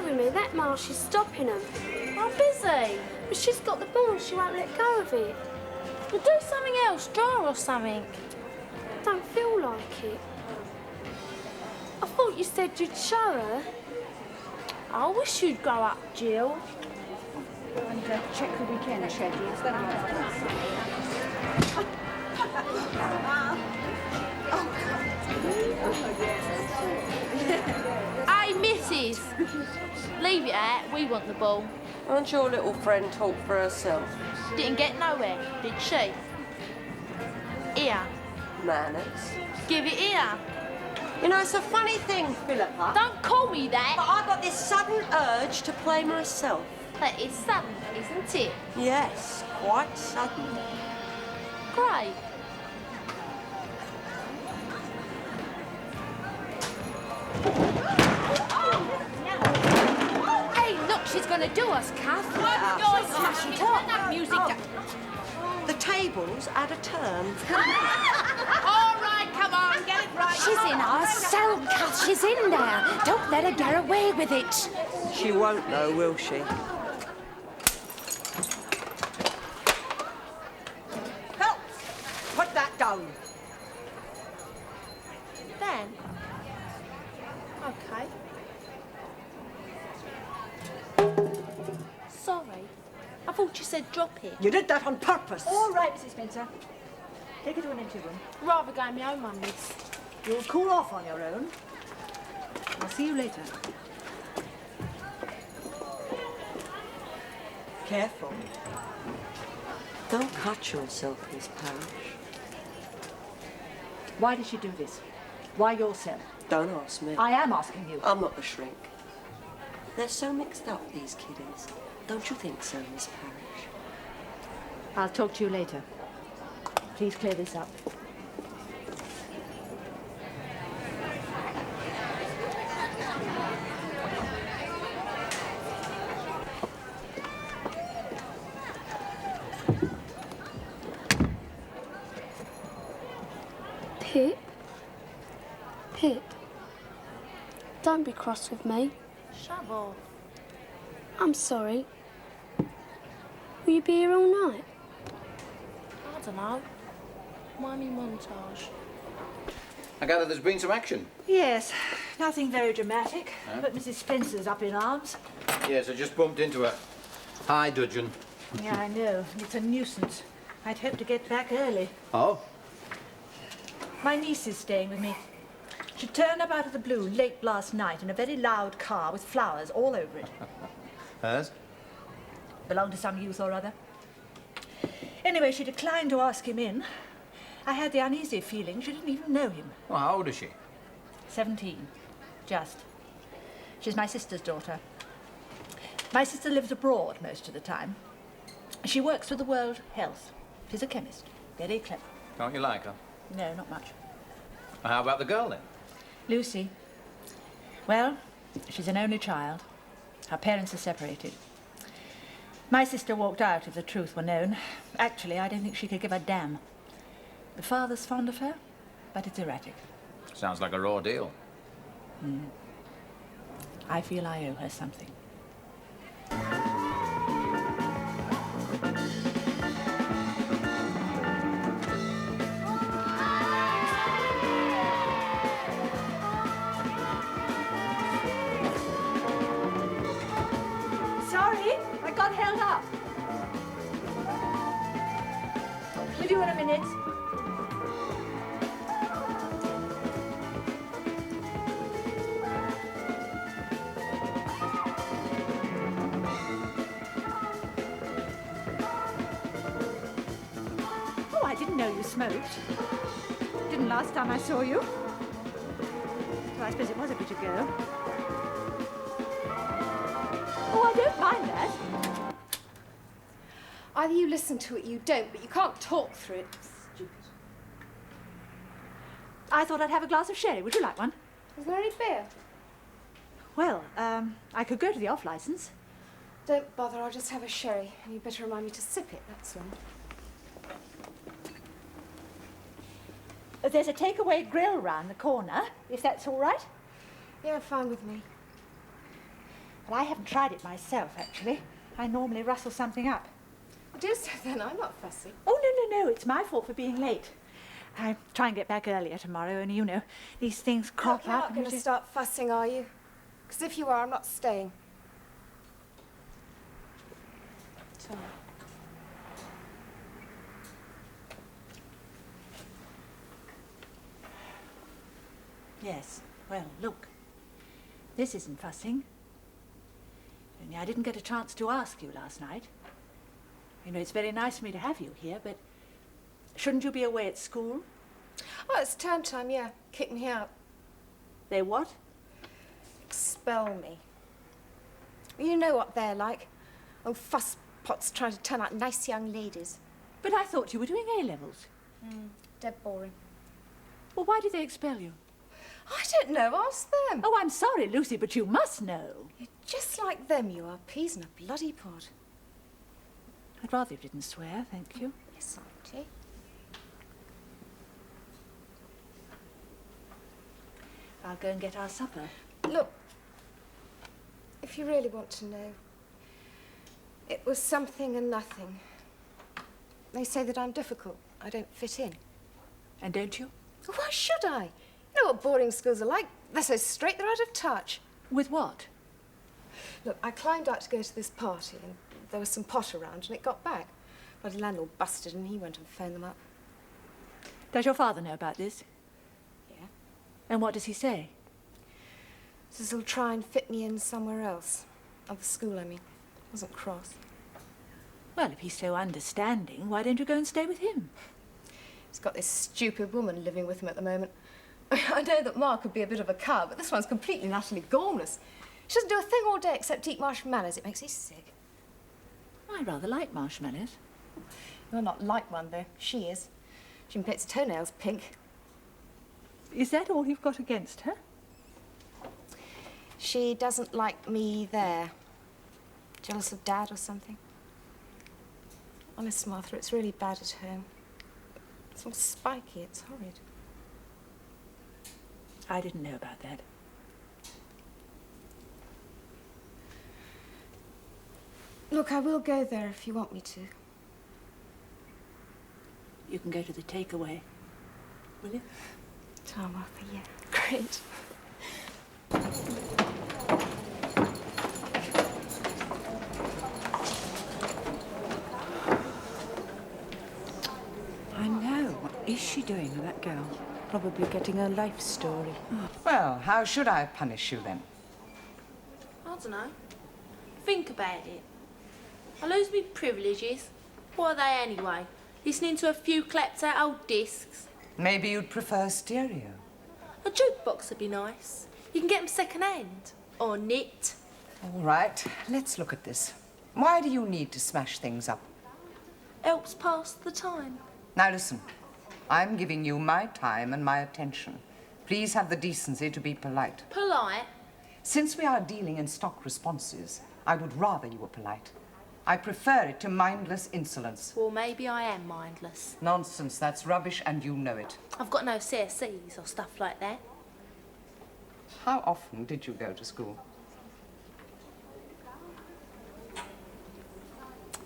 bothering me. That Marsh is stopping them. I'm busy. But she's got the ball and she won't let go of it. Well, do something else, draw or something. I don't feel like it. I thought you said you'd show her. I wish you'd grow up, Jill. And check the weekend schedules, then Hey, Mrs. Leave it out. We want the ball. Won't your little friend talk for herself? Didn't get nowhere, did she? Here. Manners. Give it here. You know, it's a funny thing, Phillipa. Don't call me that. But I got this sudden urge to play myself. That is sudden, isn't it? Yes, quite sudden. Great. Hey, look, she's going to do us, Kath. Smash it up. That music. The tables had a turn. All right, come on, get it right. she's in our cell, Kath. She's in there. Don't let her get away with it. She won't though, will she? Help! Put that down. Dan. Okay. Sorry. I thought you said drop it. You did that on purpose. All right, Mrs. Spencer. Take her to an empty room. Rather go my own one, miss. You'll cool off on your own. I'll see you later. Careful. Don't cut yourself, Miss Parrish. Why did she do this? Why your cell? Don't ask me. I am asking you. I'm not a shrink. They're so mixed up, these kiddies. Don't you think so, Miss Parrish? I'll talk to you later. Please clear this up. Pip? Pip? Don't be cross with me. Shut off. I'm sorry. Will you be here all night? I don't know. Mimey montage. I gather there's been some action. Yes, nothing very dramatic, but Mrs. Spencer's up in arms. Yes, I just bumped into her. Hi, Dudgeon. Yeah, I know. It's a nuisance. I'd hoped to get back early. Oh? My niece is staying with me. She turned up out of the blue late last night in a very loud car with flowers all over it. Hers? Belonged to some youth or other. Anyway, she declined to ask him in. I had the uneasy feeling she didn't even know him. Well, how old is she? 17. Just. She's my sister's daughter. My sister lives abroad most of the time. She works for the World Health. She's a chemist. Very clever. Don't you like her? No, not much. Well, how about the girl, then? Lucy. Well, she's an only child. Her parents are separated. My sister walked out if the truth were known. Actually, I don't think she could give a damn. The father's fond of her, but it's erratic. Sounds like a raw deal. I feel I owe her something. Sorry, I got held up. With you in a minute. Oh, I didn't know you smoked. Didn't last time I saw you. Well, I suppose it was a bit ago. Oh, I don't mind that. Either you listen to it, you don't, but you can't talk through it. Stupid. I thought I'd have a glass of sherry. Would you like one? Is there any beer? Well, I could go to the off-licence. Don't bother, I'll just have a sherry, and you better remind me to sip it, that's all. There's a takeaway grill round the corner, if that's all right. Yeah, fine with me. Well, I haven't tried it myself, actually. I normally rustle something up. Do so then, I'm not fussy. Oh, no, it's my fault for being late. I try and get back earlier tomorrow, and you know, these things crop You're up. not going to start fussing, are you? Because if you are, I'm not staying. So. Yes, well, look. This isn't fussing. Only I didn't get a chance to ask you last night. You know, it's very nice of me to have you here, but shouldn't you be away at school? Oh, it's term time, yeah. Kick me out. They what? Expel me. You know what they're like. Oh, fusspots trying to turn out nice young ladies. But I thought you were doing A-levels. Dead boring. Well, why did they expel you? I don't know. Ask them. Oh, I'm sorry, Lucy, but you must know. You're just like them, you are. Peas in a bloody pod. I'd rather you didn't swear, thank you. Yes, Auntie. I'll go and get our supper. Look, if you really want to know, it was something and nothing. They say that I'm difficult. I don't fit in. And don't you? Why should I? You know what boarding schools are like? They're so straight, they're out of touch. With what? Look, I climbed out to go to this party, and there was some pot around, and it got back. Bloody landlord busted, and he went and phoned them up. Does your father know about this? Yeah. And what does he say? Says he'll try and fit me in somewhere else. Other school, I mean. Wasn't cross. Well, if he's so understanding, why don't you go and stay with him? He's got this stupid woman living with him at the moment. I know that Ma could be a bit of a cow, but this one's completely and utterly gormless. She doesn't do a thing all day except eat marshmallows. It makes me sick. I rather like marshmallows. You're not like one, though. She is. She can paint her toenails pink. Is that all you've got against her? She doesn't like me there. Jealous of Dad or something. Honest, Martha, it's really bad at home. It's all spiky. It's horrid. I didn't know about that. Look, I will go there if you want me to. You can go to the takeaway, will you? Oh, Martha, yeah. Great. I know. What is she doing with that girl? Probably getting her life story. Well, how should I punish you then? I don't know. Think about it. I lose me privileges. What are they anyway? Listening to a few clapped out old discs. Maybe you'd prefer stereo. A jukebox would be nice. You can get them second hand. Or knit. All right, let's look at this. Why do you need to smash things up? Helps pass the time. Now listen, I'm giving you my time and my attention. Please have the decency to be polite. Polite? Since we are dealing in stock responses, I would rather you were polite. I prefer it to mindless insolence. Well, maybe I am mindless. Nonsense, that's rubbish and you know it. I've got no CSCs or stuff like that. How often did you go to school?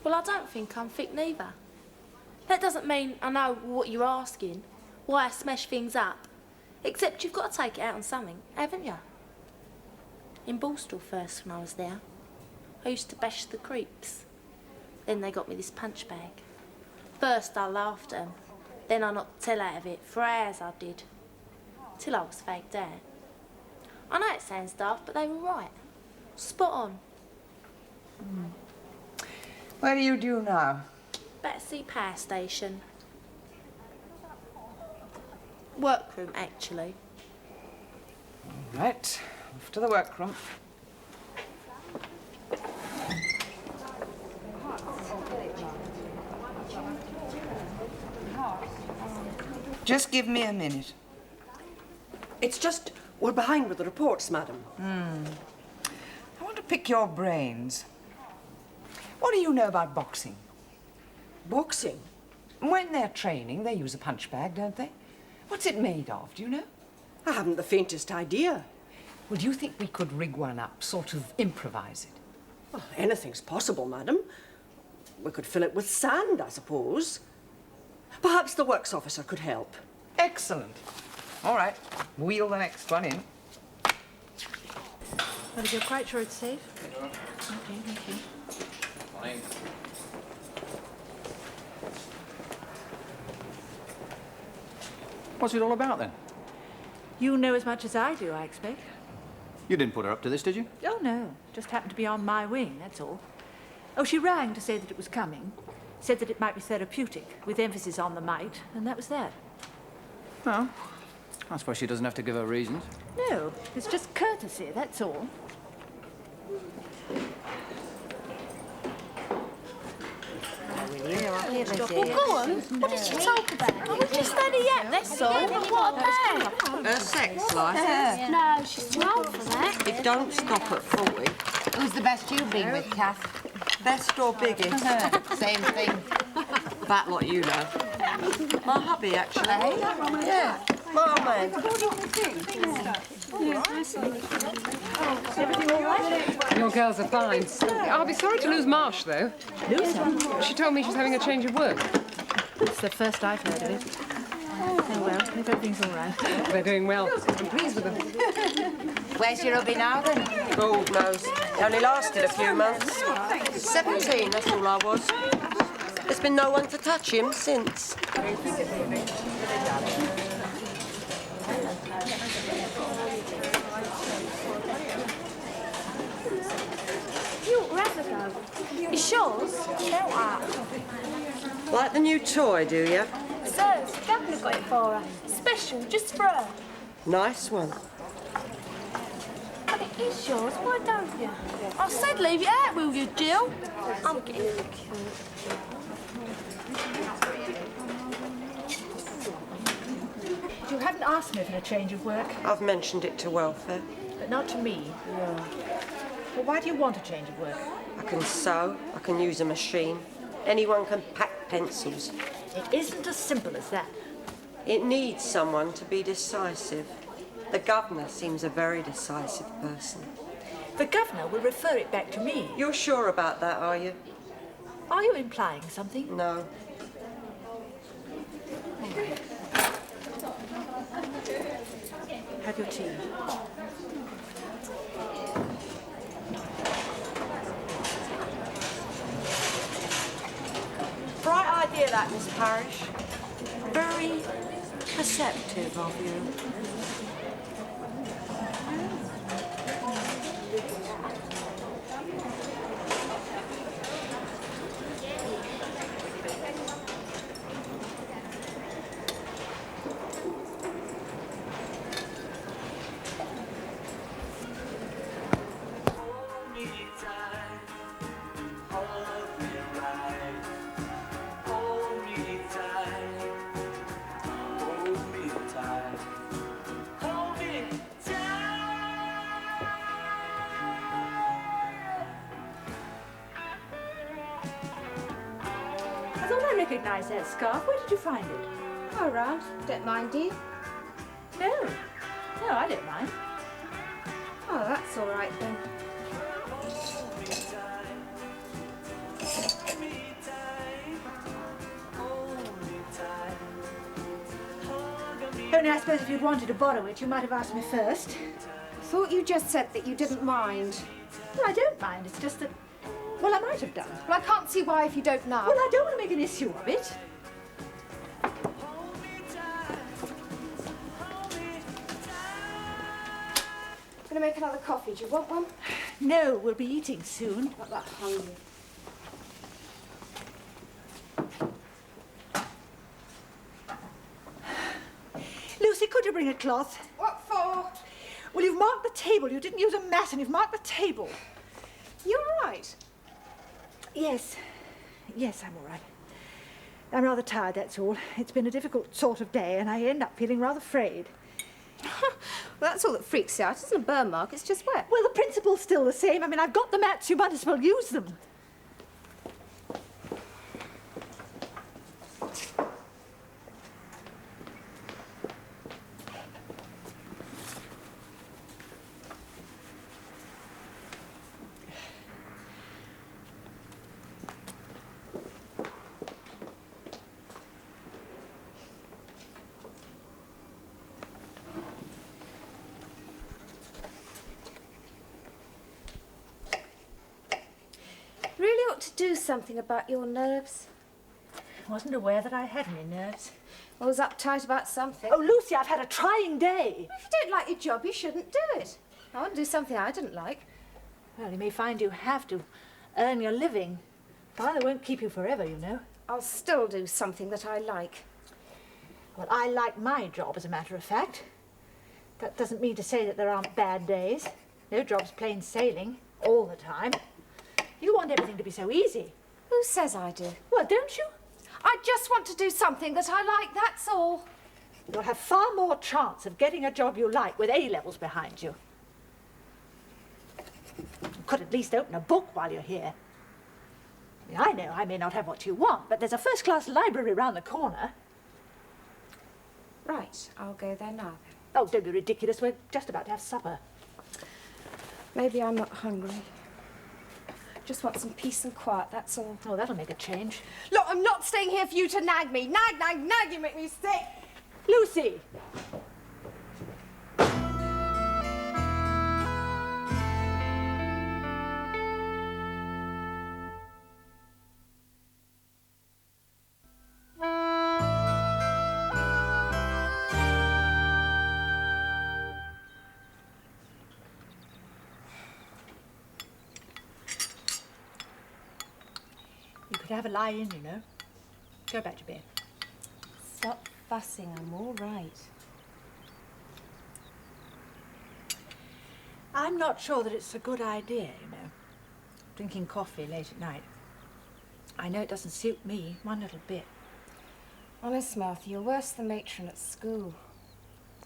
Well, I don't think I'm fit neither. That doesn't mean I know what you're asking, why I smash things up. Except you've got to take it out on something, haven't you? In Borstal first, when I was there, I used to bash the creeps. Then they got me this punch bag. First I laughed at them, then I knocked the tail out of it, for hours I did. Till I was fagged out. I know it sounds daft, but they were right. Spot on. Where do you do now? Battersea Power Station. Workroom, actually. All right, off to the workroom. Just give me a minute. It's just we're behind with the reports, madam. I want to pick your brains. What do you know about boxing? Boxing? When they're training, they use a punch bag, don't they? What's it made of, do you know? I haven't the faintest idea. Well, do you think we could rig one up, sort of improvise it? Well, anything's possible, madam. We could fill it with sand, I suppose. Perhaps the works officer could help. Excellent. All right, wheel the next one in. Well, if you're quite sure it's safe. Okay, thank you. Morning. What's it all about, then? You know as much as I do, I expect. You didn't put her up to this, did you? Oh, no. Just happened to be on my wing, that's all. Oh, she rang to say that it was coming. Said that it might be therapeutic, with emphasis on the might, and that was that. No. I suppose she doesn't have to give her reasons. No, it's just courtesy, that's all. Well, go on. What did she talk about? Oh, we just had a yap, that's all. What about? Her sex life. No, she's too old for that. It don't stop at 40. Who's the best you've been with, Kath? Best or biggest? Same thing. That lot you know. My hubby, actually. Yeah. My old man. Your girls are fine. I'll be sorry to lose Marsh, though. Lose her? She told me she's having a change of work. It's the first I've heard of it. Oh, well, if everything's all right. They're doing well. I'm pleased with them. Where's your hubby now, then? God knows. It only lasted a few months. 17, that's all I was. There's been no one to touch him since. You ought to have a go. It's yours? Like the new toy, do you? Sir, the governor got it for her. Special, just for her. Nice one. But it is yours, why don't you? I said leave it out, will you, Jill? I'm getting cute. You haven't asked me for a change of work, I've mentioned it to welfare. but not to me. Well, why do you want a change of work? I can sew, I can use a machine. Anyone can pack pencils. It isn't as simple as that. It needs someone to be decisive. The governor seems a very decisive person. The governor will refer it back to me. You're sure about that, are you? Are you implying something? No. Have your tea. Bright idea that, Miss Parrish. Very perceptive of you. I thought I recognised that scarf. Where did you find it? All right. Don't mind, do you? No. No, I don't mind. Oh, that's all right then. Only I suppose if you'd wanted to borrow it, you might have asked me first. Thought you just said that you didn't mind. Well, I don't mind. It's just that... Well, I might have done. Well, I can't see why if you don't now. Well, I don't want to make an issue of it. I'm going to make another coffee. Do you want one? No, we'll be eating soon. Not that hungry. Lucy, could you bring a cloth? What for? Well, you've marked the table. You didn't use a mat and you've marked the table. You all right? Yes. Yes, I'm all right. I'm rather tired, that's all. It's been a difficult sort of day and I end up feeling rather frayed. Well, that's all that freaks you out. It isn't a burn mark, it's just wet. Well, the principle's still the same. I mean, I've got the mats. You might as well use them. do something about your nerves. I wasn't aware that I had any nerves. I was uptight about something. Oh, Lucy, I've had a trying day. If you don't like your job, you shouldn't do it. I wouldn't do something I didn't like. Well, you may find you have to earn your living. Father won't keep you forever, you know. I'll still do something that I like. Well, I like my job, as a matter of fact. That doesn't mean to say that there aren't bad days. No job's plain sailing all the time. You want everything to be so easy. Who says I do? Well, don't you? I just want to do something that I like, that's all. You'll have far more chance of getting a job you like with A-levels behind you. You could at least open a book while you're here. I know I may not have what you want, but there's a first-class library round the corner. Right, I'll go there now. Oh, don't be ridiculous. We're just about to have supper. Maybe I'm not hungry. Just want some peace and quiet, that's all. Oh, that'll make a change. Look, I'm not staying here for you to nag me. Nag, nag, nag, you make me sick. Lucy! You could have a lie in, you know. Go back to bed. Stop fussing, I'm all right. I'm not sure that it's a good idea, you know. Drinking coffee late at night. I know it doesn't suit me one little bit. Honest, Martha, you're worse than matron at school.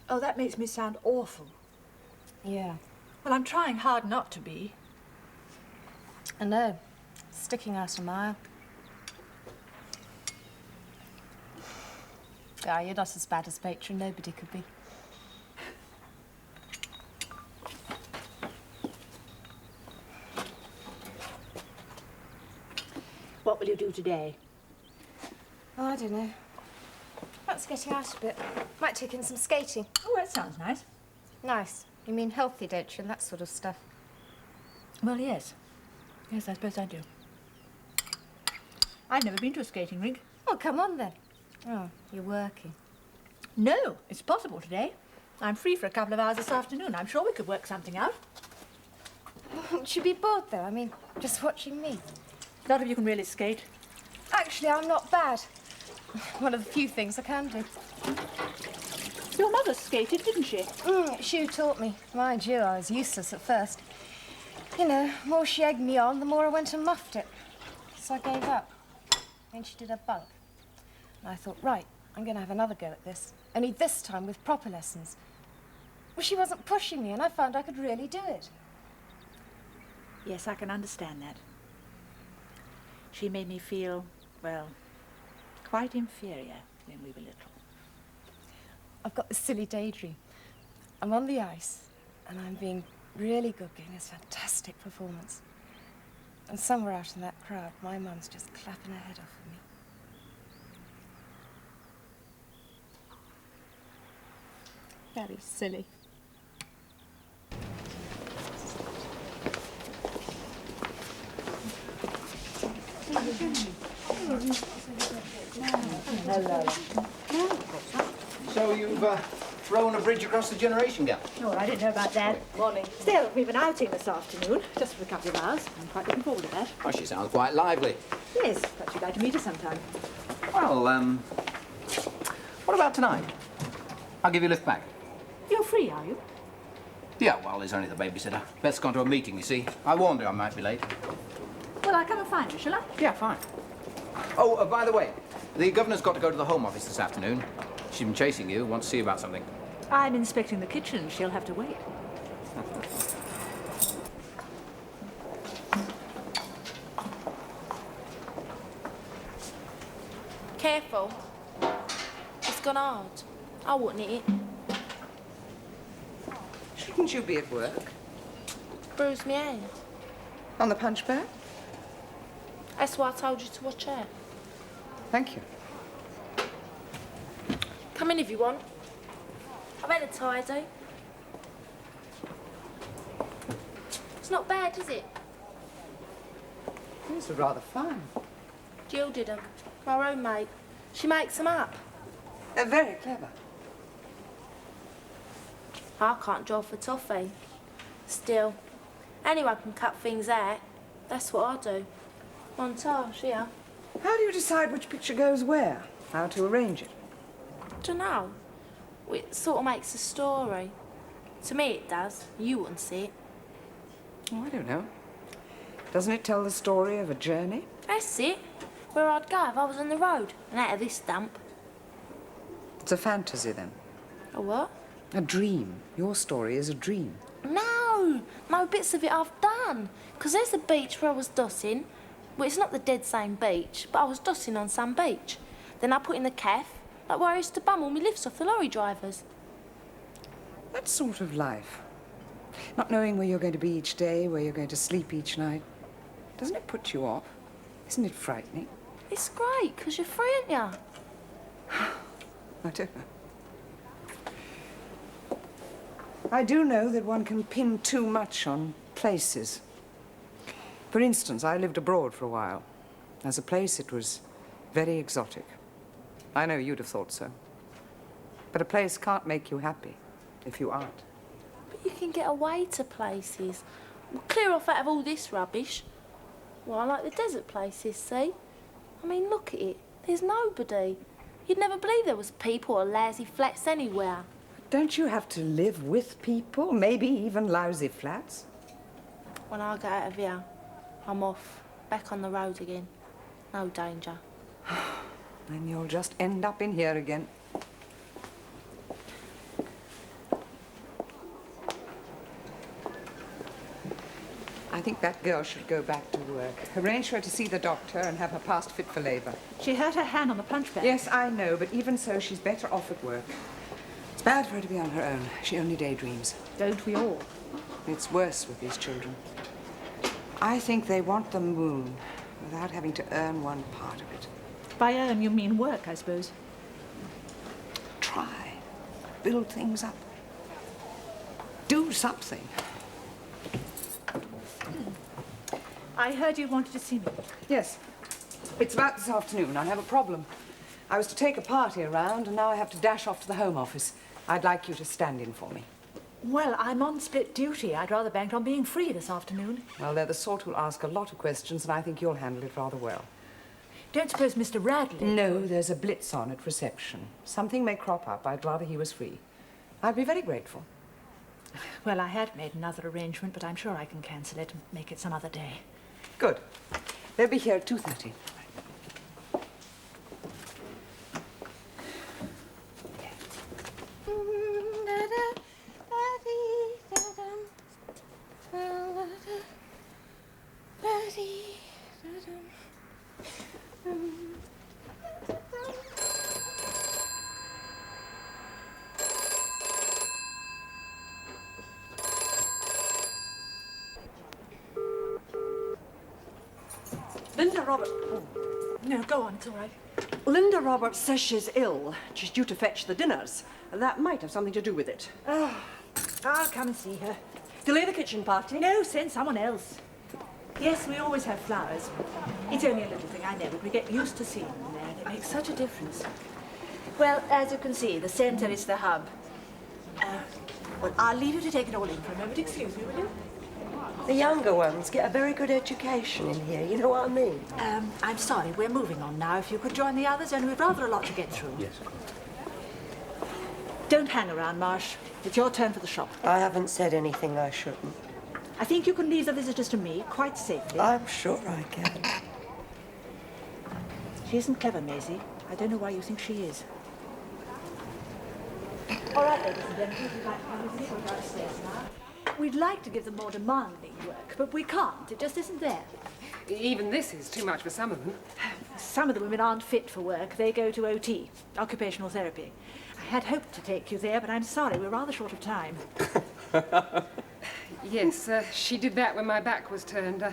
Oh, that makes me sound awful. Yeah. Well, I'm trying hard not to be. I know. Sticking out a mile. Ah, you're not as bad as matron. Nobody could be. What will you do today? Oh, I don't know. Perhaps getting out a bit. Might take in some skating. Oh, that sounds nice. Nice. You mean healthy, don't you, and that sort of stuff? Well, yes. Yes, I suppose I do. I've never been to a skating rink. Oh, come on then. Oh, you're working. No, it's possible today. I'm free for a couple of hours this afternoon. I'm sure we could work something out. Wouldn't you be bored, though? I mean, just watching me. Not if you can really skate. Actually, I'm not bad. One of the few things I can do. Your mother skated, didn't she? She who taught me. Mind you, I was useless at first. You know, the more she egged me on, the more I went and muffed it. So I gave up. Then she did a bunk. And I thought, right, I'm going to have another go at this. Only this time with proper lessons. Well, she wasn't pushing me, and I found I could really do it. Yes, I can understand that. She made me feel, well, quite inferior when we were little. I've got this silly daydream. I'm on the ice, and I'm being really good, getting this fantastic performance. And somewhere out in that crowd, my mum's just clapping her head off at me. Very silly. Hello. So you've thrown a bridge across the generation gap? Oh, I didn't know about that. Morning. Still, we've been outing this afternoon, just for a couple of hours. I'm quite looking forward to that. Oh, she sounds quite lively. Yes, perhaps you'd like to meet us sometime. Well, what about tonight? I'll give you a lift back. You're free, are you? Yeah, well, there's only the babysitter. Beth's gone to a meeting, you see. I warned her I might be late. Well, I'll come and find you, shall I? Yeah, fine. Oh, by the way, the governor's got to go to the Home Office this afternoon. She's been chasing you, wants to see you about something. I'm inspecting the kitchen. She'll have to wait. Careful. It's gone hard. I wouldn't eat it. Shouldn't you be at work? Bruised me hand. On the punchbag? That's why I told you to watch out. Thank you. Come in if you want. I've had a tidy. It's not bad, is it? These are rather fine. Jill did them. My roommate. She makes them up. They're very clever. I can't draw for toffee. Still, anyone can cut things out. That's what I do. Montage, yeah. How do you decide which picture goes where? How to arrange it? Dunno. It sort of makes a story. To me it does. You wouldn't see it. Oh, I don't know. Doesn't it tell the story of a journey? That's it. Where I'd go if I was on the road and out of this dump. It's a fantasy, then. A what? A dream. Your story is a dream. No, bits of it I've done. Because there's a beach where I was dossing. Well, it's not the dead same beach, but I was dossing on some beach. Then I put in the cafe, like where I used to bum all my lifts off the lorry drivers. That sort of life. Not knowing where you're going to be each day, where you're going to sleep each night. Doesn't it put you off? Isn't it frightening? It's great, because you're free, aren't you? I don't know. I do know that one can pin too much on places. For instance, I lived abroad for a while. As a place, it was very exotic. I know you'd have thought so. But a place can't make you happy if you aren't. But you can get away to places. We'll clear off out of all this rubbish. Well, I like the desert places, see? I mean, look at it. There's nobody. You'd never believe there was people or lousy flats anywhere. Don't you have to live with people? Maybe even lousy flats? When I get out of here, I'm off. Back on the road again. No danger. Then you'll just end up in here again. I think that girl should go back to work. Arrange for her to see the doctor and have her passed fit for labour. She hurt her hand on the punchbag. Yes, I know, but even so, she's better off at work. It's bad for her to be on her own. She only daydreams. Don't we all? It's worse with these children. I think they want the moon without having to earn one part of it. By earn, you mean work, I suppose. Try. Build things up. Do something. I heard you wanted to see me. Yes. It's about this afternoon. I have a problem. I was to take a party around, and now I have to dash off to the Home Office. I'd like you to stand in for me. Well, I'm on split duty. I'd rather bank on being free this afternoon. Well, they're the sort who'll ask a lot of questions, and I think you'll handle it rather well. Don't suppose Mr. Radley... No, there's a blitz on at reception. Something may crop up. I'd rather he was free. I'd be very grateful. Well, I had made another arrangement, but I'm sure I can cancel it and make it some other day. Good. They'll be here at 2:30. Linda Roberts... No, go on, it's all right. Linda Roberts says she's ill. She's due to fetch the dinners. That might have something to do with it. Oh, I'll come and see her. Delay the kitchen party? No, send someone else. Yes, we always have flowers. It's only a little thing, I know, but we get used to seeing them there, and it makes such a difference. Well, as you can see, the centre is the hub. Well, I'll leave you to take it all in for a moment. Excuse me, will you? The younger ones get a very good education in here, you know what I mean? I'm sorry, we're moving on now. If you could join the others, only we've rather a lot to get through. Yes. Don't hang around, Marsh. It's your turn for the shop. I haven't said anything I shouldn't. I think you can leave the visitors to me quite safely. I'm sure I can. She isn't clever, Maisie. I don't know why you think she is. All right, ladies and gentlemen, we'd like to have a little downstairs now. We'd like to give them more demanding work, but we can't. It just isn't there. Even this is too much for some of them. Some of the women aren't fit for work. They go to OT, occupational therapy. I had hoped to take you there, but I'm sorry, we're rather short of time. Yes, she did that when my back was turned.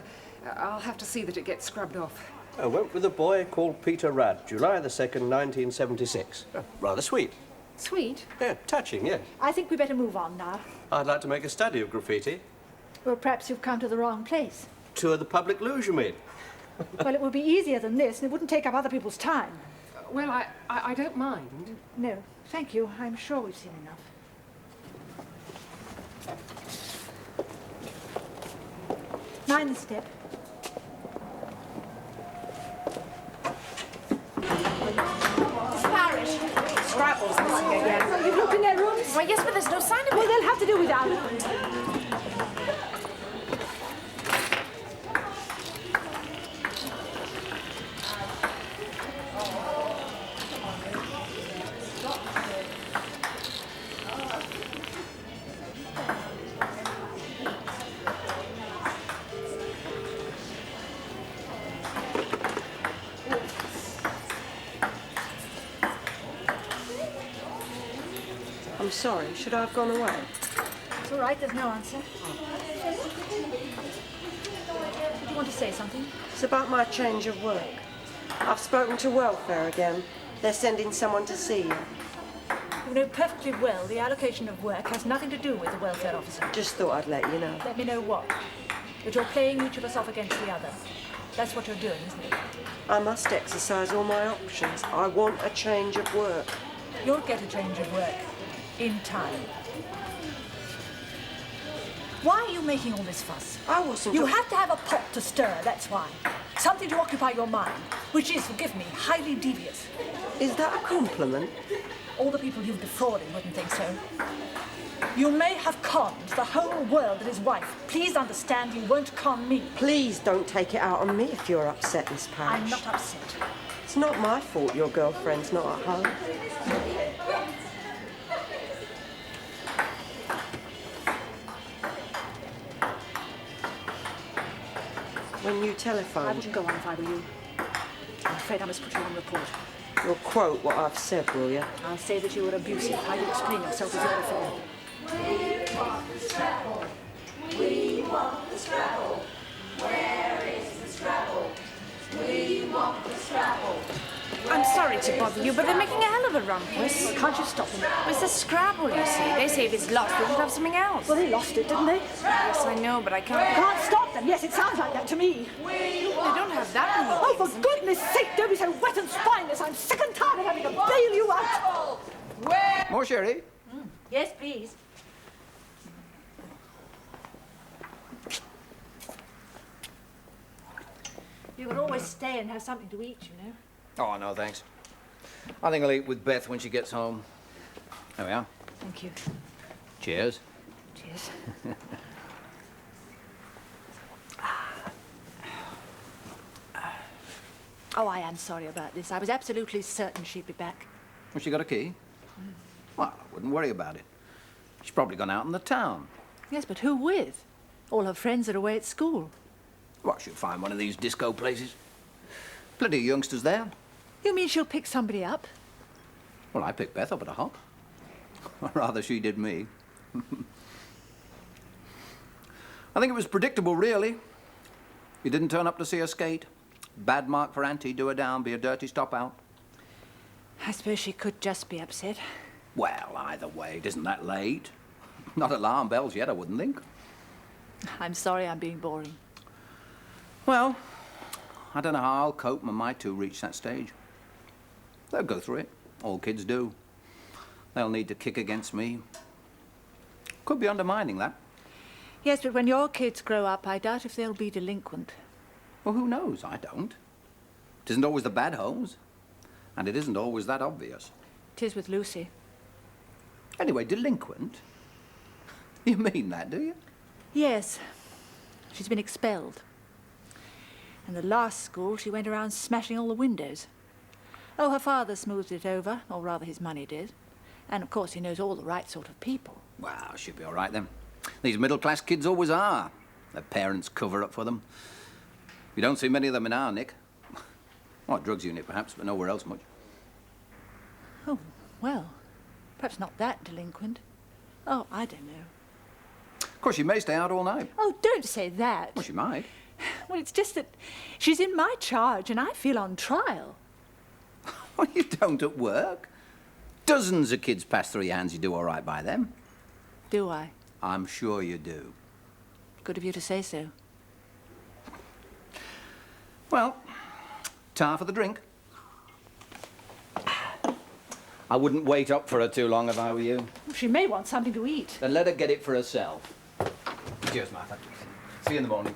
I'll have to see that it gets scrubbed off. I went with a boy called Peter Rudd, July the 2nd, 1976. Rather sweet. Sweet? Yeah, touching, yes. I think we better move on now. I'd like to make a study of graffiti. Well, perhaps you've come to the wrong place. Tour the public loo, you mean? Well, it would be easier than this, and it wouldn't take up other people's time. Well, I don't mind. No, thank you. I'm sure we've seen enough. Mind the step. Scrabble's missing again. Oh, you've looked in their rooms? Well, yes, but there's no sign of it. Well, they'll have to do without it. I'm sorry. Should I have gone away? It's all right, there's no answer. Did you want to say something? It's about my change of work. I've spoken to welfare again. They're sending someone to see you. You know perfectly well the allocation of work has nothing to do with the welfare officer. Just thought I'd let you know. Let me know what? That you're playing each of us off against the other. That's what you're doing, isn't it? I must exercise all my options. I want a change of work. You'll get a change of work. In time. Why are you making all this fuss? I wasn't... You have to have a pot to stir, that's why. Something to occupy your mind, which is, forgive me, highly devious. Is that a compliment? All the people you've defrauded wouldn't think so. You may have conned the whole world and his wife. Please understand you won't con me. Please don't take it out on me if you're upset, Miss Parrish. I'm not upset. It's not my fault your girlfriend's not at home. When you telephoned... I wouldn't go on if I were you. I'm afraid I must put you on report. You'll quote what I've said, will you? I'll say that you were abusive. How you explain yourself is your affair. We want the scrabble. We want the scrabble. Where is the scrabble? We want the scrabble. I'm sorry to bother you, but they're making a hell of a rumpus. Can't you stop them? It's a Scrabble, you see. They say if it's lost, they should have something else. Well, they lost it, didn't they? Yes, I know, but I can't... You can't stop them. Yes, it sounds like that to me. They don't have that many Oh, for things. goodness sake, don't be so wet and spineless. I'm sick and tired of having to bail you out. More sherry? Yes, please. You can always stay and have something to eat, you know. Oh, no, thanks. I think I'll eat with Beth when she gets home. There we are. Thank you. Cheers. Cheers. Oh, I am sorry about this. I was absolutely certain she'd be back. Well, she got a key? Well, I wouldn't worry about it. She's probably gone out in the town. Yes, but who with? All her friends are away at school. Well, she'll find one of these disco places. Plenty of youngsters there. You mean she'll pick somebody up? Well, I picked Beth up at a hop. Or rather, she did me. I think it was predictable, really. You didn't turn up to see her skate. Bad mark for Auntie, do her down, be a dirty stop-out. I suppose she could just be upset. Well, either way, it isn't that late. Not alarm bells yet, I wouldn't think. I'm sorry I'm being boring. Well, I don't know how I'll cope when my two reach that stage. They'll go through it. All kids do. They'll need to kick against me. Could be undermining that. Yes, but when your kids grow up, I doubt if they'll be delinquent. Well, who knows? I don't. It isn't always the bad homes. And it isn't always that obvious. 'Tis with Lucy. Anyway, delinquent? You mean that, do you? Yes. She's been expelled. And the last school, she went around smashing all the windows. Oh, her father smoothed it over, or rather his money did. And, of course, he knows all the right sort of people. Well, she'll be all right then. These middle-class kids always are. Their parents cover up for them. You don't see many of them in our nick. Well, drugs unit, perhaps, but nowhere else much. Oh, well, perhaps not that delinquent. Oh, I don't know. Of course, she may stay out all night. Oh, don't say that. Well, she might. Well, it's just that she's in my charge and I feel on trial. Well, you don't at work. Dozens of kids pass through your hands. You do all right by them. Do I? I'm sure you do. Good of you to say so. Well, tar for the drink. I wouldn't wait up for her too long if I were you. She may want something to eat. Then let her get it for herself. Cheers, Martha. See you in the morning.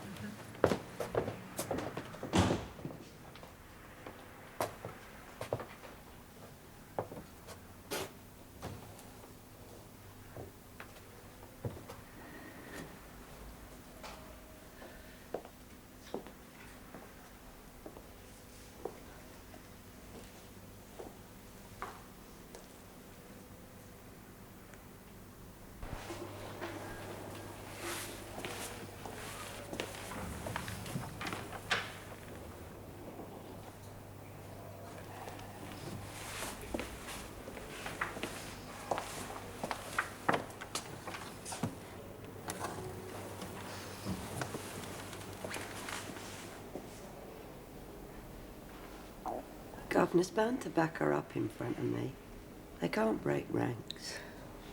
Governor's bound to back her up in front of me. They can't break ranks.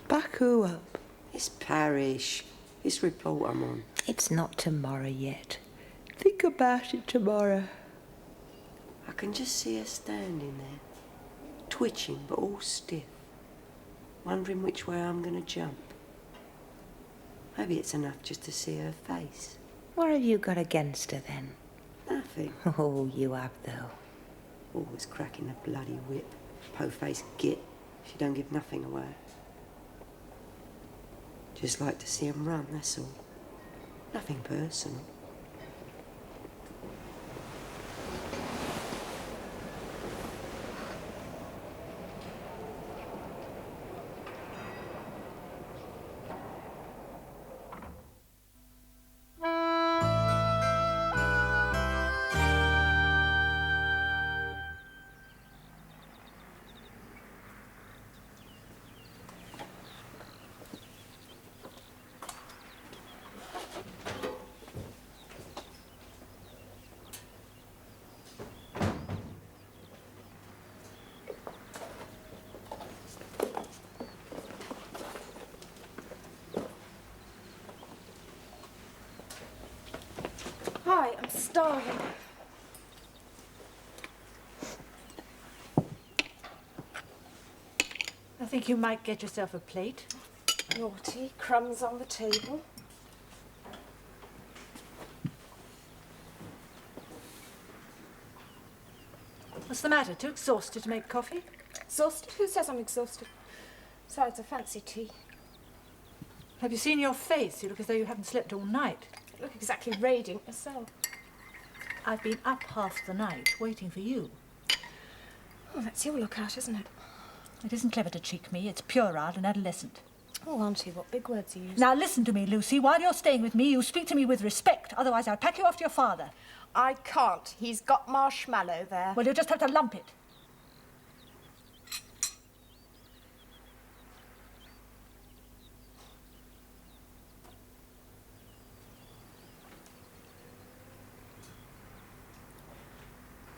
Back who up? It's Parish. This report I'm on. It's not tomorrow yet. Think about it tomorrow. I can just see her standing there, twitching but all stiff, wondering which way I'm going to jump. Maybe it's enough just to see her face. What have you got against her then? Nothing. Oh, you have though. Always cracking a bloody whip. Po-faced git. She don't give nothing away. Just like to see 'em run, that's all. Nothing personal. Hi, I'm starving. I think you might get yourself a plate. Naughty, crumbs on the table. What's the matter? Too exhausted to make coffee? Exhausted? Who says I'm exhausted? Besides, I fancy tea. Have you seen your face? You look as though you haven't slept all night. You look exactly radiant yourself. I've been up half the night waiting for you. Oh, that's your lookout, isn't it? It isn't clever to cheek me. It's puerile and adolescent. Oh, Auntie, what big words you use. Now listen to me, Lucy. While you're staying with me, you speak to me with respect. Otherwise, I'll pack you off to your father. I can't. He's got marshmallow there. Well, you'll just have to lump it.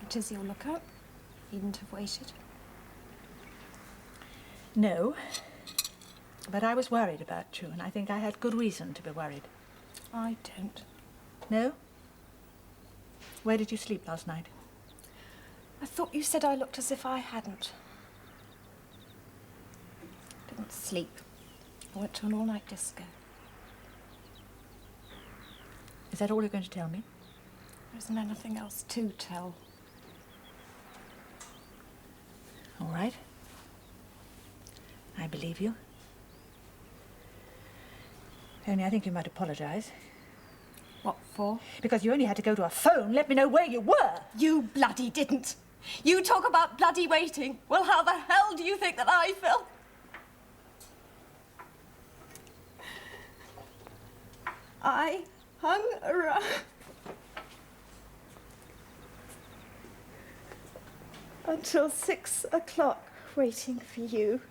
It is your lookout. Needn't have waited. No. But I was worried about you, and I think I had good reason to be worried. I don't. No? Where did you sleep last night? I thought you said I looked as if I hadn't. Didn't sleep. I went to an all-night disco. Is that all you're going to tell me? There isn't anything else to tell. All right. I believe you. Only I think you might apologise. What for? Because you only had to go to a phone, let me know where you were. You bloody didn't. You talk about bloody waiting. Well, how the hell do you think that I felt? I hung around until 6 o'clock waiting for you.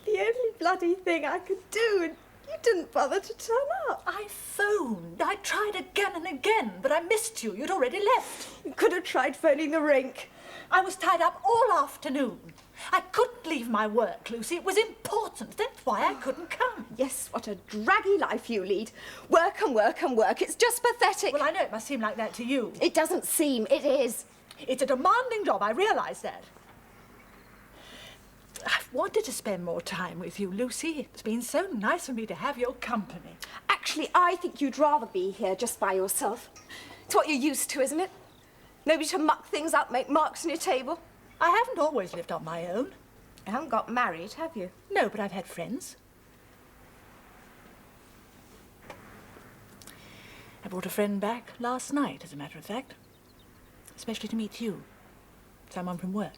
The only bloody thing I could do, and you didn't bother to turn up. I phoned. I tried again and again, but I missed you. You'd already left. You could have tried phoning the rink. I was tied up all afternoon. I couldn't leave my work, Lucy. It was important. That's why I couldn't come. Yes, what a draggy life you lead. Work and work and work. It's just pathetic. Well, I know it must seem like that to you. It doesn't seem. It is. It's a demanding job. I realise that. I've wanted to spend more time with you, Lucy. It's been so nice for me to have your company. Actually, I think you'd rather be here just by yourself. It's what you're used to, isn't it? Nobody to muck things up, make marks on your table. I haven't always lived on my own. You haven't got married, have you? No, but I've had friends. I brought a friend back last night, as a matter of fact. Especially to meet you. Someone from work.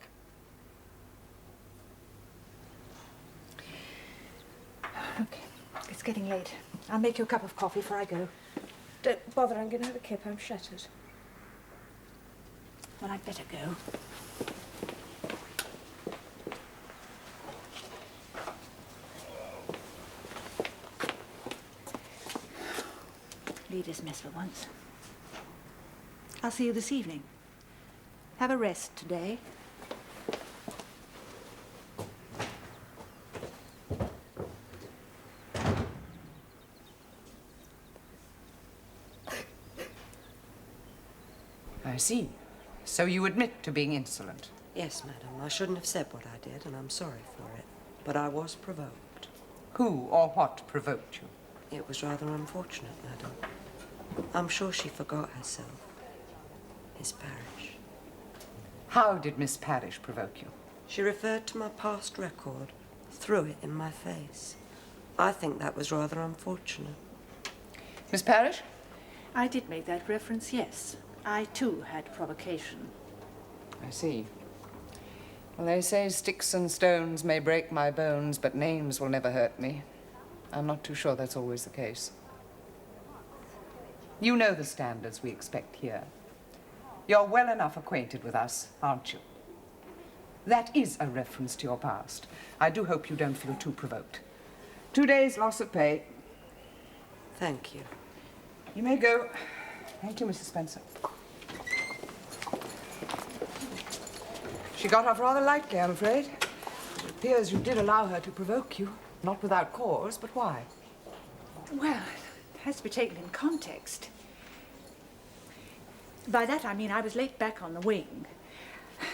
Okay, it's getting late. I'll make you a cup of coffee before I go. Don't bother, I'm going to have a kip. I'm shattered. Well, I'd better go. Leave this mess for once. I'll see you this evening. Have a rest today. I see. So you admit to being insolent? Yes, madam. I shouldn't have said what I did, and I'm sorry for it. But I was provoked. Who or what provoked you? It was rather unfortunate, madam. I'm sure she forgot herself. Miss Parrish. How did Miss Parrish provoke you? She referred to my past record, threw it in my face. I think that was rather unfortunate. Miss Parrish? I did make that reference, yes. I, too, had provocation. I see. Well, they say sticks and stones may break my bones, but names will never hurt me. I'm not too sure that's always the case. You know the standards we expect here. You're well enough acquainted with us, aren't you? That is a reference to your past. I do hope you don't feel too provoked. 2 days loss of pay. Thank you. You may go. Thank you, Mrs. Spencer. She got off rather lightly, I'm afraid. It appears you did allow her to provoke you. Not without cause, but why? Well, it has to be taken in context. By that I mean I was late back on the wing.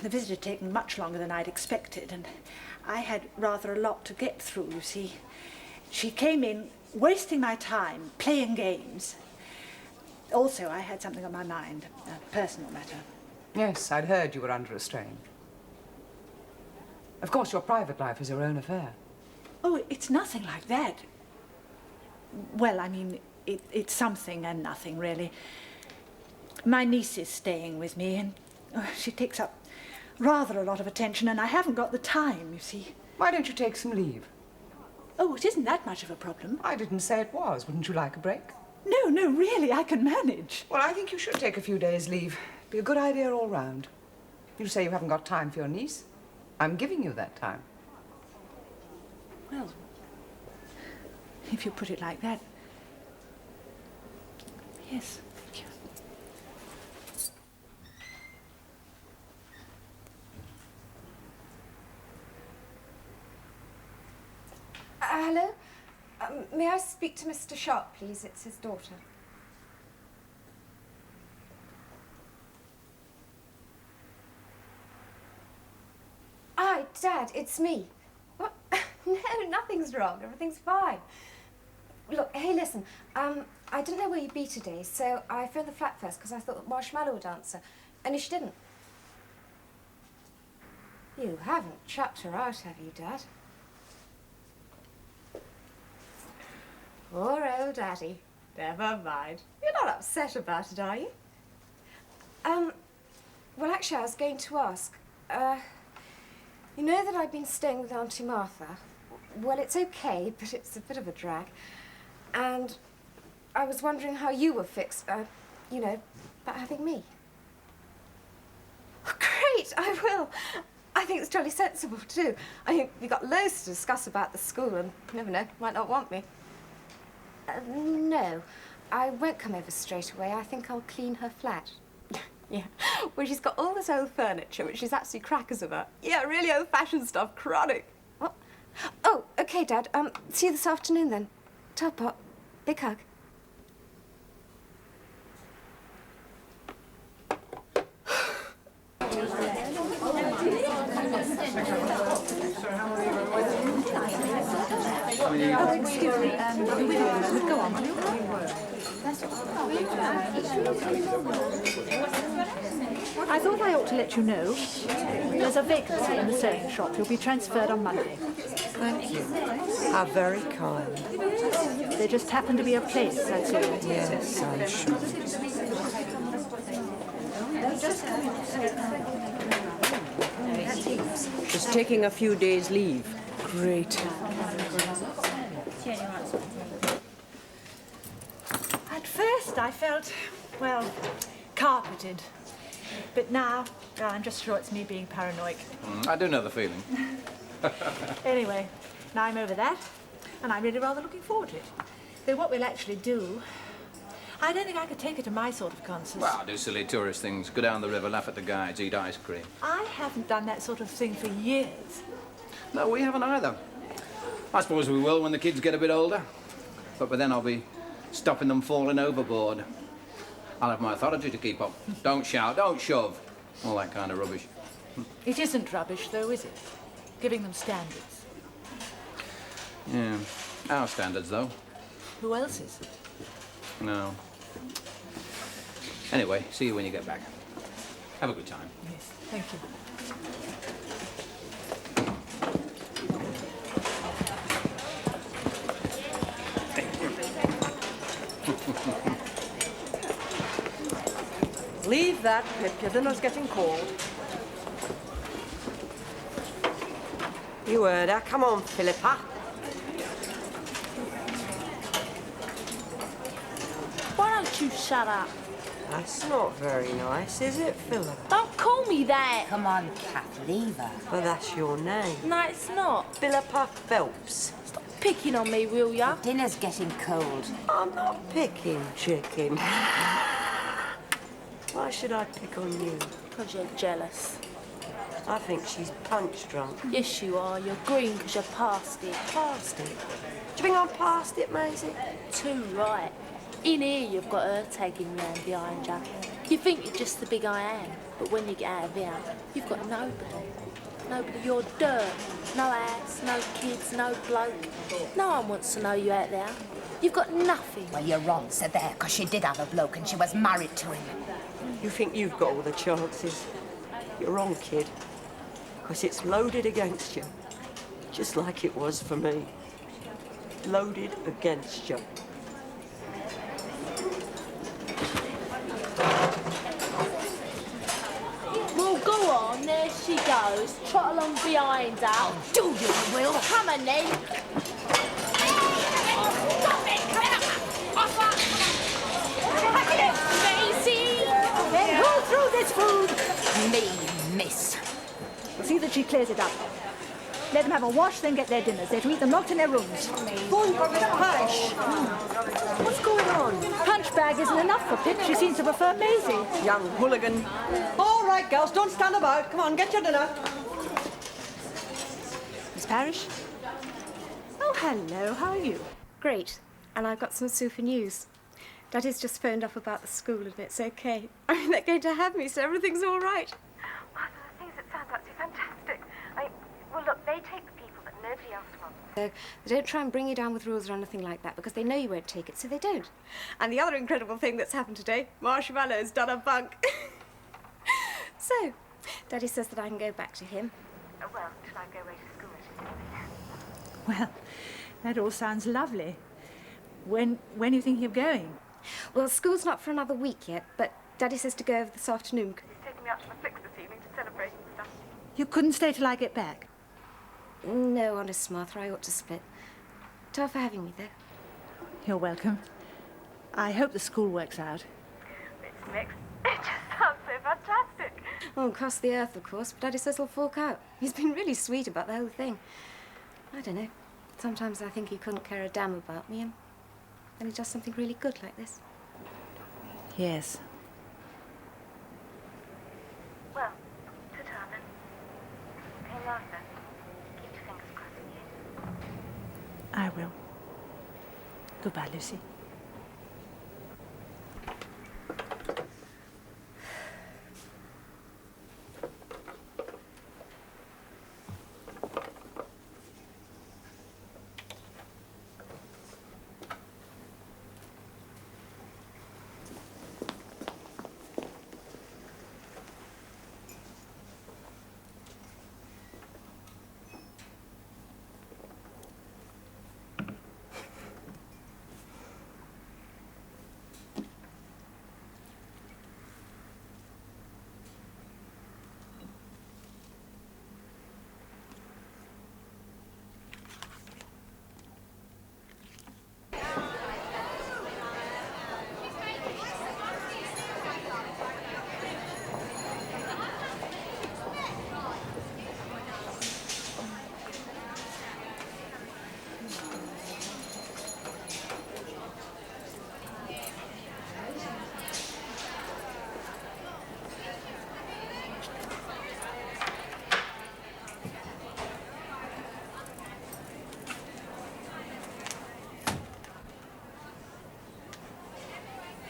The visit had taken much longer than I'd expected, and I had rather a lot to get through, you see. She came in wasting my time, playing games. Also, I had something on my mind, a personal matter. Yes, I'd heard you were under a strain. Of course, your private life is your own affair. Oh, it's nothing like that. Well, I mean, it's something and nothing, really. My niece is staying with me, and she takes up rather a lot of attention, and I haven't got the time, you see. Why don't you take some leave? Oh, it isn't that much of a problem. I didn't say it was. Wouldn't you like a break? No, really, I can manage. Well, I think you should take a few days' leave. Be a good idea all round. You say you haven't got time for your niece. I'm giving you that time. Well, if you put it like that, yes. Thank you. Hello? May I speak to Mr. Sharp, please? It's his daughter. Hi, Dad, it's me. What? No, nothing's wrong. Everything's fine. Look, hey, listen. I didn't know where you'd be today, so I phoned the flat first because I thought that Marshmallow would answer. Only she didn't. You haven't chucked her out, have you, Dad? Poor old Daddy. Never mind. You're not upset about it, are you? Well, actually, I was going to ask. You know that I've been staying with Auntie Martha? Well, it's okay, but it's a bit of a drag. And I was wondering how you were fixed, you know, about having me. Oh, great, I will. I think it's jolly sensible, too. I mean, we've got loads to discuss about the school, and you never know, might not want me. No, I won't come over straight away. I think I'll clean her flat. Yeah. Well, she's got all this old furniture, which she's absolutely crackers about. Yeah, really old-fashioned stuff, chronic. What? Oh, OK, Dad. See you this afternoon, then. Top pot. Big hug. Oh, excuse me. Go on. I thought I ought to let you know there's a vacancy in the sewing shop. You'll be transferred on Monday. Thank you. How very kind. There just happened to be a place, that's all. Yes, I'm sure. Just taking a few days' leave. Great. At first I felt, well, carpeted. But now, I'm just sure it's me being paranoid. I do know the feeling. Anyway, now I'm over that, and I'm really rather looking forward to it. Though what we'll actually do, I don't think I could take her to my sort of concerts. Well, do silly tourist things, go down the river, laugh at the guides, eat ice cream. I haven't done that sort of thing for years. No, we haven't either. I suppose we will when the kids get a bit older. But by then I'll be stopping them falling overboard. I'll have my authority to keep up. Don't shout, don't shove. All that kind of rubbish. It isn't rubbish, though, is it? Giving them standards. Yeah, our standards, though. Who else's? No. Anyway, see you when you get back. Have a good time. Yes, thank you. Leave that, Pip. Your dinner's getting cold. You heard her. Come on, Phillipa. Why don't you shut up? That's not very nice, is it, Phillipa? Don't call me that. Come on, Kath, leave her. Well, that's your name. No, it's not. Phillipa Phelps. Stop picking on me, will ya? Dinner's getting cold. I'm not picking, chicken. Why should I pick on you? Because you're jealous. I think she's punch drunk. Yes, you are. You're green because you're past it. Past it? Do you think I'm past it, Maisie? Too right. In here, you've got her taking your hand behind you. You think you're just the big I am, but when you get out of here, you've got nobody. Nobody. You're dirt. No ass, no kids, no bloke. No one wants to know you out there. You've got nothing. Well, you're wrong, so there, because she did have a bloke and she was married to him. You think you've got all the chances? You're wrong, kid. Because it's loaded against you. Just like it was for me. Loaded against you. Well, go on. There she goes. Trot along behind her. Oh, do you, Will? Come on, then. Stop it! Maisie! Then who threw this food? Me, miss. We'll see that she clears it up. Let them have a wash, then get their dinners. They're to eat them locked in their rooms. Punch! What's going on? Punchbag isn't enough for Pip. She seems to prefer Maisie. Young hooligan. All right, girls, don't stand about. Come on, get your dinner. Miss Parrish? Oh, hello. How are you? Great. And I've got some super news. Daddy's just phoned up about the school and it's okay. I mean, they're going to have me, so everything's all right. Well, the things that sound absolutely fantastic. Well, look, they take the people that nobody else wants. So they don't try and bring you down with rules or anything like that because they know you won't take it, so they don't. And the other incredible thing that's happened today, Marshmallow's done a bunk. So, Daddy says that I can go back to him. Well, shall I go away to school? Well, that all sounds lovely. When are you thinking of going? Well, school's not for another week yet, but Daddy says to go over this afternoon. He's taking me out to the flicks this evening to celebrate and stuff. You couldn't stay till I get back? No, honest, Martha, I ought to split. Tell for having me, though. You're welcome. I hope the school works out. It's mixed. It just sounds so fantastic. Oh, across the earth, of course, but Daddy says he'll fork out. He's been really sweet about the whole thing. I don't know. Sometimes I think he couldn't care a damn about me, and then he does something really good like this. Yes. Goodbye, Lucy.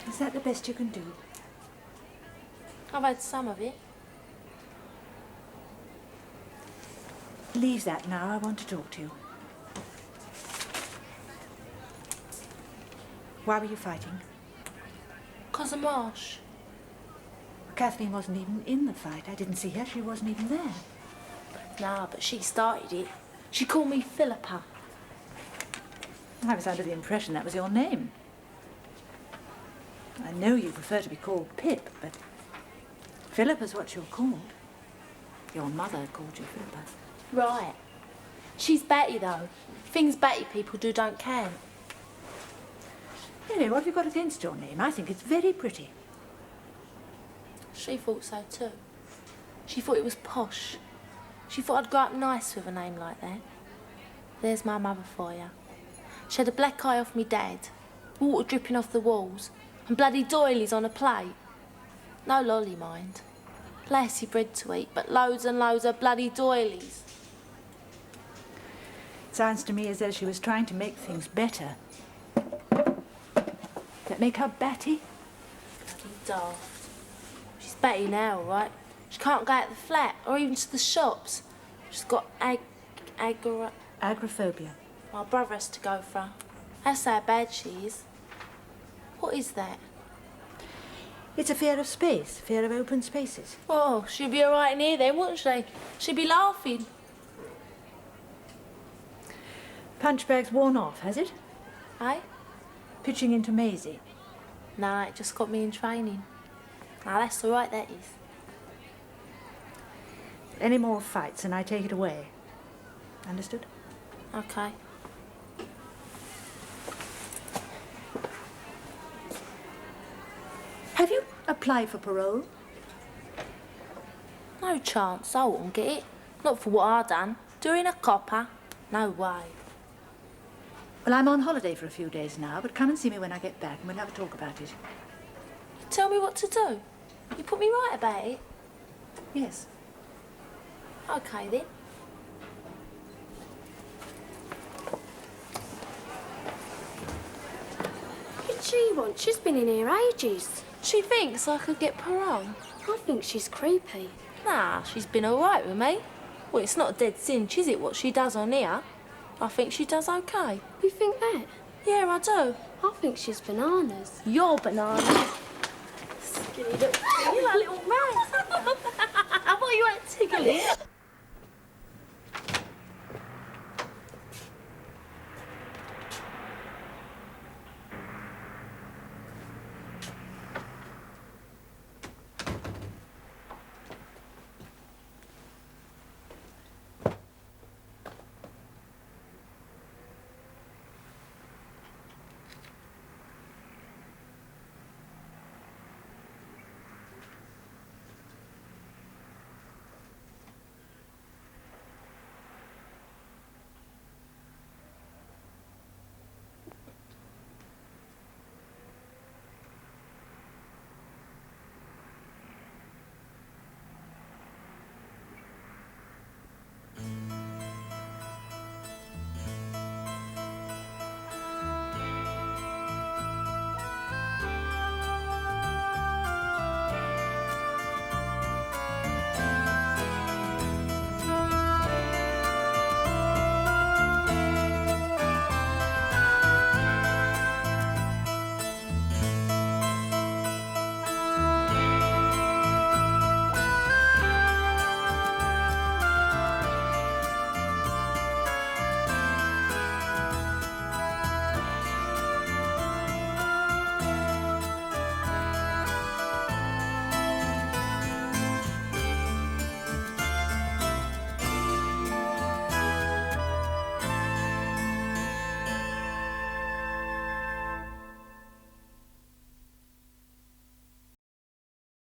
Is that the best you can do? I've had some of it. Leave that now. I want to talk to you. Why were you fighting? 'Cause of Marsh. Kathleen wasn't even in the fight. I didn't see her. She wasn't even there. Nah, but she started it. She called me Phillipa. I was under the impression that was your name. I know you prefer to be called Pip, but Philippa's what you're called. Your mother called you Philippa. Right. She's Betty, though. Things Betty people do don't count. Anyway, what have you got against your name? I think it's very pretty. She thought so, too. She thought it was posh. She thought I'd grow up nice with a name like that. There's my mother for you. She had a black eye off me dad, water dripping off the walls, and bloody doilies on a plate. No lolly, mind. Lassie bread to eat, but loads and loads of bloody doilies. Sounds to me as though she was trying to make things better. That make her Batty? Bloody daft. She's Betty now, all right? She can't go out the flat or even to the shops. She's got agoraphobia. My brother has to go for her. That's how bad she is. What is that? It's a fear of space, fear of open spaces. Oh, she'd be all right in here then, wouldn't she? She'd be laughing. Punchbag's worn off, has it? Aye? Pitching into Maisie. Nah, it just got me in training. Now that's all right, that is. Any more fights and I take it away. Understood? Okay. Have you applied for parole? No chance, I wouldn't get it. Not for what I done. Doing a copper? No way. Well, I'm on holiday for a few days now, but come and see me when I get back and we'll have a talk about it. You tell me what to do? You put me right about it? Yes. Okay then. What did she want? She's been in here ages. She thinks I could get parole. I think she's creepy. Nah, she's been all right with me. Well, it's not a dead cinch, is it, what she does on here? I think she does okay. You think that? Yeah, I do. I think she's bananas. You're bananas. Skinny little thing. You like little mouse. I thought you weren't tickling.